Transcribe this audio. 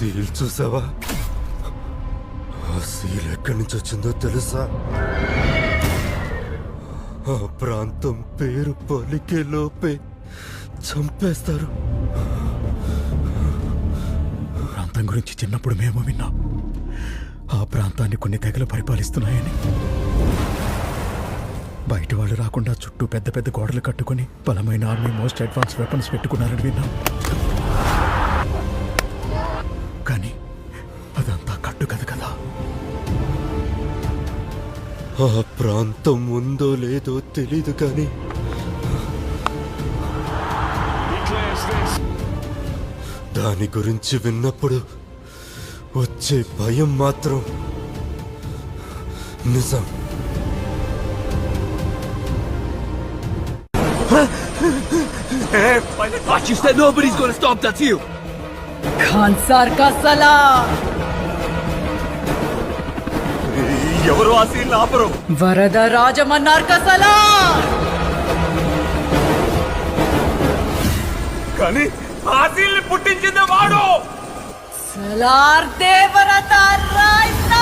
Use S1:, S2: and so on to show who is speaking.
S1: Seal చూసావా? ఆ seal ఎక్కడి నుంచి వచ్చిందో తెలుసా? ఆ ప్రాంతం పేరు పలికే లోపే చంపేస్తారు.
S2: ప్రాంతం గురించి చిన్నప్పుడు మేము విన్నాం. ఆ ప్రాంతాన్ని కొన్ని తెగలు పరిపాలిస్తున్నాయని. బయట వాళ్ళు రాకుండా చుట్టూ పెద్ద పెద్ద గోడలు కట్టుకుని బలమైన ఆర్మీ, మోస్ట్ అడ్వాన్స్ వెపన్స్ పెట్టుకున్నారని విన్నాం. కానీ అదంతా కట్టుకథ కదా.
S1: ఆ ప్రాంతం ఉందో లేదో తెలీదు, కానీ దాని గురించి విన్నప్పుడు వచ్చే భయం మాత్రం నిజం.
S3: But you said nobody's gonna stop that you.
S4: Khansaar కా సలాం.
S3: ఎవరు ఆ సీన్ ఆపరు.
S4: వరద రాజమన్నార్ కా సలాం.
S3: కానీ ఆ సీన్ పుట్టించింది వాడు.
S4: సలార్ దేవరత రాయ్తా.